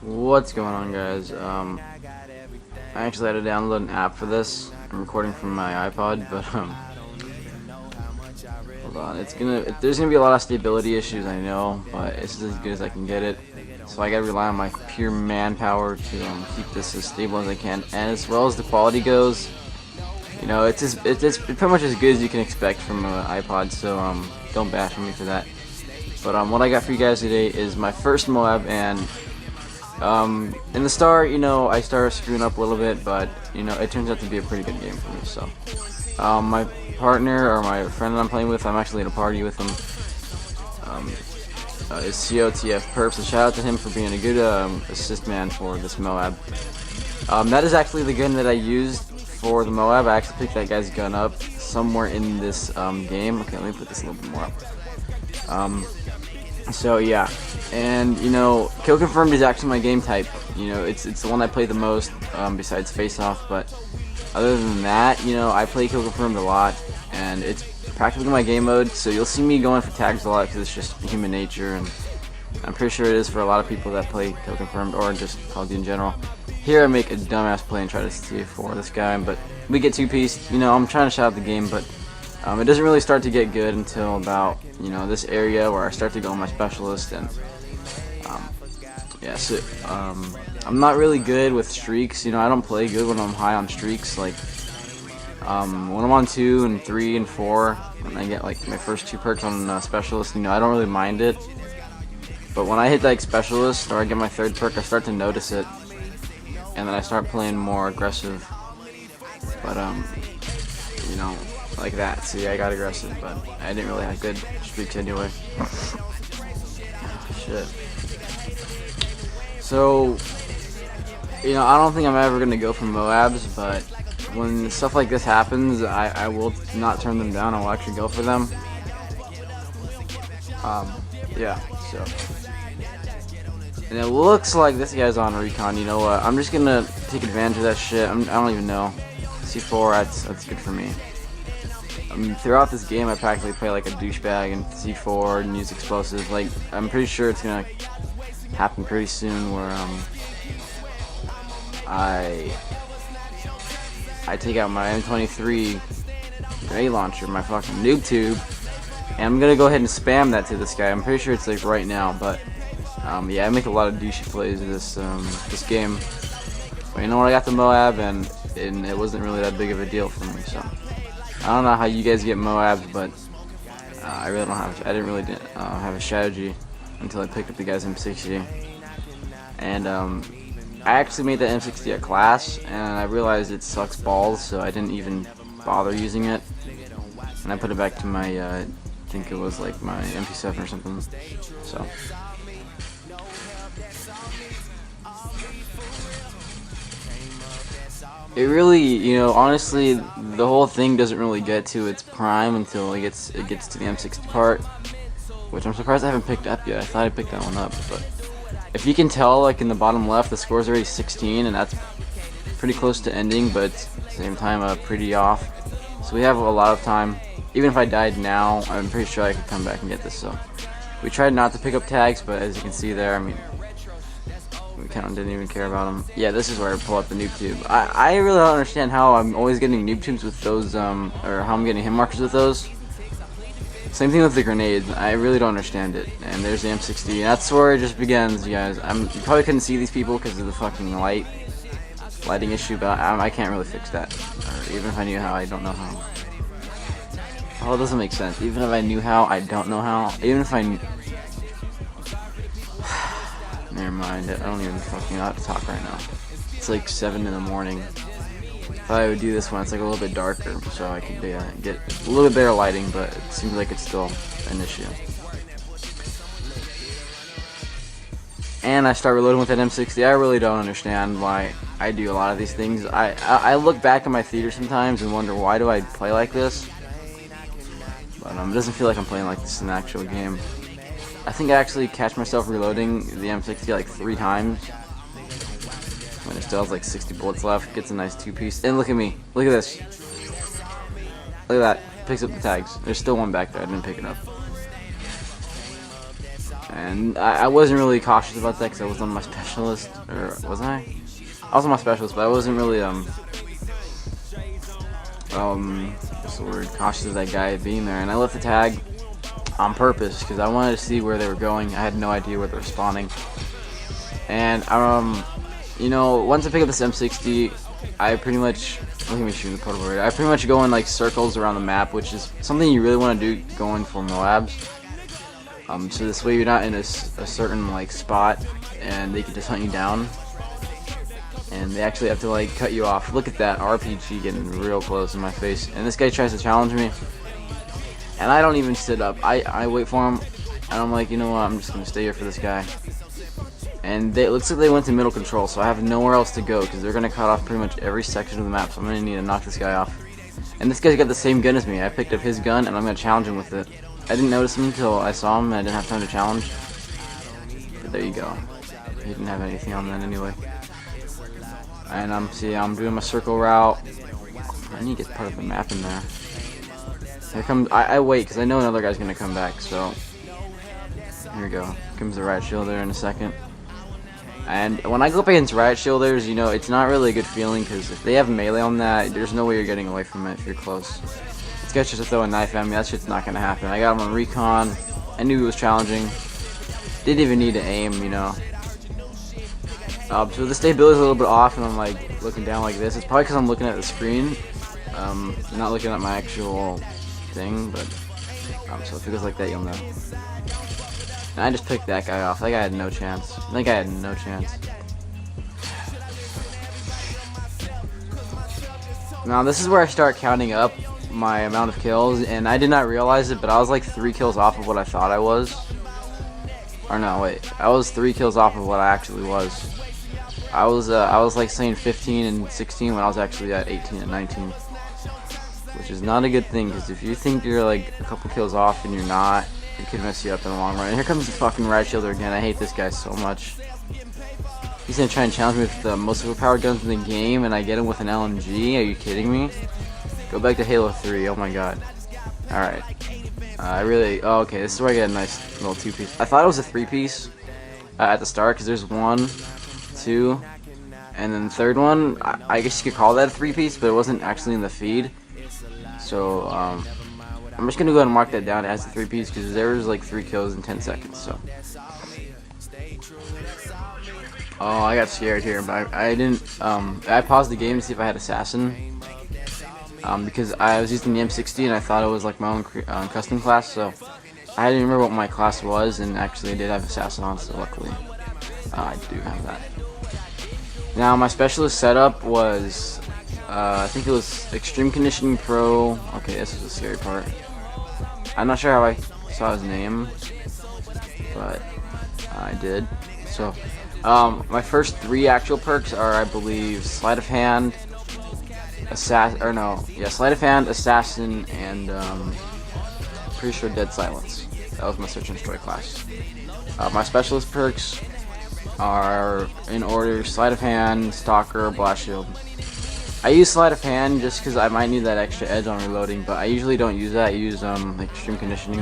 What's going on, guys? I actually had to download an app for this. I'm recording from my iPod, but hold on. There's gonna be a lot of stability issues, I know, but it's as good as I can get it. So I gotta rely on my pure manpower to keep this as stable as I can, and as well as the quality goes, you know, it's pretty much as good as you can expect from an iPod. So don't bash on me for that. But what I got for you guys today is my first M.O.A.B, and in the start, you know, I started screwing up a little bit, but you know, it turns out to be a pretty good game for me. So, my partner or my friend that I'm playing with, I'm actually in a party with him. Is COTF Perp, so shout out to him for being a good assist man for this M.O.A.B. That is actually the gun that I used for the M.O.A.B. I actually picked that guy's gun up somewhere in this game. Okay, let me put this a little bit more up. So yeah, and you know, Kill Confirmed is actually my game type. You know, it's the one I play the most besides Face Off. But other than that, you know, I play Kill Confirmed a lot, and it's practically my game mode. So you'll see me going for tags a lot because it's just human nature, and I'm pretty sure it is for a lot of people that play Kill Confirmed or just Call of Duty in general. Here I make a dumbass play and try to see for this guy, but we get two-pieced. You know, I'm trying to shout out the game, but it doesn't really start to get good until about, you know, this area where I start to go on my specialist, and yeah, so I'm not really good with streaks. You know, I don't play good when I'm high on streaks. Like when I'm on 2 and 3 and 4, when I get like my first 2 perks on specialist, you know, I don't really mind it. But when I hit like specialist or I get my 3rd perk, I start to notice it, and then I start playing more aggressive. But you know, like that. See, I got aggressive, but I didn't really have good streaks anyway. Shit. So, you know, I don't think I'm ever gonna go for M.O.A.Bs, but when stuff like this happens, I will not turn them down. I will actually go for them. Yeah. So, and it looks like this guy's on recon. You know what? I'm just gonna take advantage of that shit. I don't even know. C4, that's good for me. Throughout this game, I practically play like a douchebag and C4 and use explosives. Like, I'm pretty sure it's gonna happen pretty soon where I take out my M23 grenade launcher, my fucking noob tube, and I'm gonna go ahead and spam that to this guy. I'm pretty sure it's like right now, but yeah, I make a lot of douchey plays this game. But you know what? I got the M.O.A.B, and it wasn't really that big of a deal for me. So I don't know how you guys get M.O.A.Bs, but I really don't have. I didn't really have a strategy until I picked up the guy's M60, and I actually made that M60 a class, and I realized it sucks balls, so I didn't even bother using it, and I put it back to my I think it was like my MP7 or something. So. It really, you know, honestly, the whole thing doesn't really get to its prime until it gets to the M60 part, which I'm surprised I haven't picked up yet. I thought I picked that one up, but if you can tell, like in the bottom left, the score is already 16, and that's pretty close to ending, but at the same time, pretty off. So we have a lot of time. Even if I died now, I'm pretty sure I could come back and get this. So we tried not to pick up tags, but as you can see there, I mean, we kind of didn't even care about them. Yeah, this is where I pull up the noob tube. I really don't understand how I'm always getting noob tubes with those, or how I'm getting hit markers with those. Same thing with the grenades. I really don't understand it. And there's the M60. And that's where it just begins, you guys. You probably couldn't see these people because of the fucking lighting issue, but I can't really fix that. Or even if I knew how, I don't know how. Oh, it doesn't make sense. Even if I knew how, I don't know how. Even if I knew... Never mind, I don't even fucking know how to talk right now. It's like 7 in the morning. Thought I would do this when it's like a little bit darker, so I could get a little bit better lighting, but it seems like it's still an issue. And I start reloading with that M60. I really don't understand why I do a lot of these things. I look back at my theater sometimes and wonder, why do I play like this? But it doesn't feel like I'm playing like this in the actual game. I think I actually catch myself reloading the M60 like 3 times when it still has like 60 bullets left. Gets a nice 2-piece. And look at me. Look at this. Look at that. Picks up the tags. There's still one back there. I didn't pick it up. And I wasn't really cautious about that because I was on my specialist, or was I? I was on my specialist, but I wasn't really what's the word, cautious of that guy being there. And I left the tag on purpose because I wanted to see where they were going. I had no idea where they were spawning. And you know, once I pick up this M60, I pretty much, look at me shooting the portable radar. I pretty much go in like circles around the map, which is something you really want to do going for M.O.A.Bs. So this way you're not in a certain like spot and they can just hunt you down. And they actually have to like cut you off. Look at that RPG getting real close in my face. And this guy tries to challenge me. And I don't even sit up. I wait for him. And I'm like, you know what, I'm just going to stay here for this guy. And it looks like they went to middle control, so I have nowhere else to go because they're going to cut off pretty much every section of the map. So I'm going to need to knock this guy off. And this guy's got the same gun as me. I picked up his gun and I'm going to challenge him with it. I didn't notice him until I saw him and I didn't have time to challenge. But there you go. He didn't have anything on that anyway. And I'm doing my circle route. I need to get part of the map in there. Here comes, I wait because I know another guy's going to come back, so here we go. Here comes the riot shielder in a second. And when I go up against riot shielders, you know, it's not really a good feeling because if they have melee on that, there's no way you're getting away from it if you're close. This guy's just to throw a knife at me, that shit's not going to happen. I got him on recon, I knew he was challenging, didn't even need to aim, you know. So the stability's a little bit off and I'm like looking down like this. It's probably because I'm looking at the screen, not looking at my actual thing, but so if it goes like that, you'll know. And I just picked that guy off. That guy had no chance. That guy had no chance. Now this is where I start counting up my amount of kills, and I did not realize it, but I was like 3 kills off of what I thought I was. Or no, wait. I was 3 kills off of what I actually was. I was like saying 15 and 16 when I was actually at 18 and 19. Which is not a good thing, because if you think you're like a couple kills off and you're not, it could mess you up in the long run. And here comes the fucking riot shielder again. I hate this guy so much. He's gonna try and challenge me with the most overpowered guns in the game, and I get him with an LMG. Are you kidding me? Go back to Halo 3. Oh my god. Alright. Oh, okay, this is where I get a nice little 2-piece. I thought it was a 3-piece at the start, because there's 1, 2, and then the third one, I guess you could call that a 3-piece, but it wasn't actually in the feed. So, I'm just gonna go ahead and mark that down as a 3-piece because there was like 3 kills in 10 seconds. So, oh, I got scared here, but I didn't. I paused the game to see if I had assassin, because I was using the M60 and I thought it was like my own custom class. So, I didn't remember what my class was, and actually I did have assassin on. So luckily, I do have that. Now my specialist setup was. I think it was Extreme Conditioning Pro. Okay, this is the scary part. I'm not sure how I saw his name, but I did. So, my first 3 actual perks are, I believe, Sleight of Hand, Sleight of Hand, Assassin, and pretty sure Dead Silence. That was my Search and Destroy class. My specialist perks are in order: Sleight of Hand, Stalker, Blast Shield. I use Sleight of Hand just because I might need that extra edge on reloading, but I usually don't use that. I use Extreme Conditioning,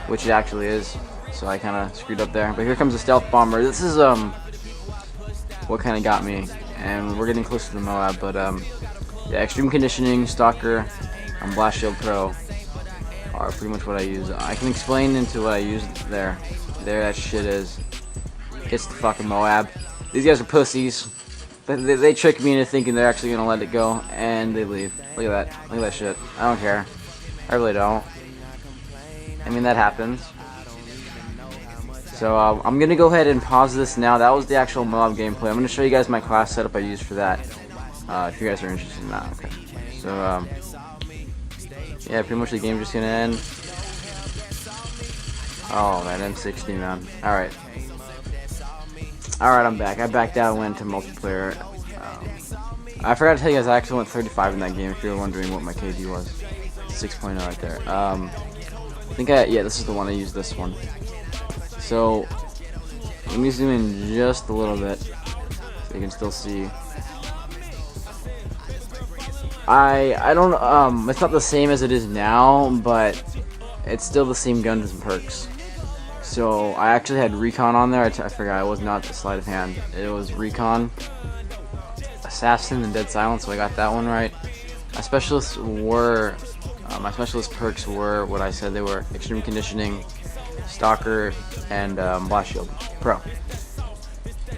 which it actually is, so I kind of screwed up there. But here comes the Stealth Bomber. This is what kind of got me, and we're getting close to the M.O.A.B, but yeah, Extreme Conditioning, Stalker, and Blast Shield Pro are pretty much what I use. I can explain into what I used there. There that shit is. It's the fucking M.O.A.B. These guys are pussies. They trick me into thinking they're actually gonna let it go, and they leave. Look at that. Look at that shit. I don't care. I really don't. I mean, that happens. So, I'm gonna go ahead and pause this now. That was the actual M.O.A.B gameplay. I'm gonna show you guys my class setup I used for that. If you guys are interested in that. Okay. So, yeah, pretty much the game's just gonna end. Oh, man, M60, man. Alright. Alright, I'm back. I backed out and went to multiplayer. I forgot to tell you guys, I actually went 35 in that game, if you were wondering what my KD was. 6.0 right there. Yeah, this is the one. I used this one. So, let me zoom in just a little bit, so you can still see. I don't, it's not the same as it is now, but it's still the same guns and perks. So I actually had recon on there. I forgot it was not the sleight of hand. It was recon, assassin, and dead silence. So I got that one right. My specialist perks were what I said they were: extreme conditioning, stalker, and blast shield pro.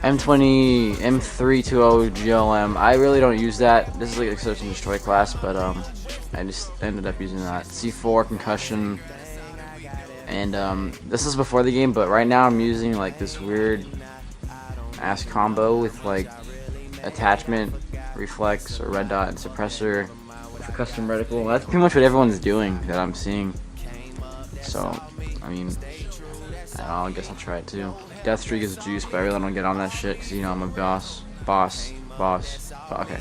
M20, M320 GLM. I really don't use that. This is like a search and destroy class, but I just ended up using that. C4 concussion, and this is before the game, but right now I'm using like this weird ass combo with like attachment, reflex, or red dot and suppressor with a custom reticle. That's pretty much what everyone's doing that I'm seeing. So I mean, I guess I'll try it too. Death streak is juice, but I really don't get on that shit because you know I'm a boss. Okay.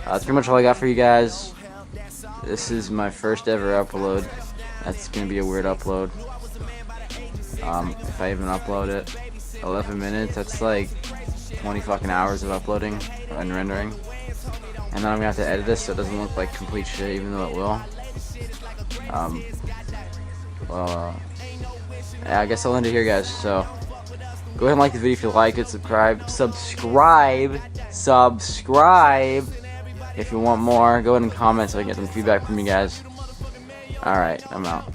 That's pretty much all I got for you guys. This is my first ever upload. That's gonna be a weird upload. If I even upload it, 11 minutes. That's like 20 fucking hours of uploading and rendering. And then I'm gonna have to edit this so it doesn't look like complete shit, even though it will. Yeah, I guess I'll end it here, guys. So go ahead and like the video if you like it. Subscribe if you want more. Go ahead and comment so I can get some feedback from you guys. Alright, I'm out.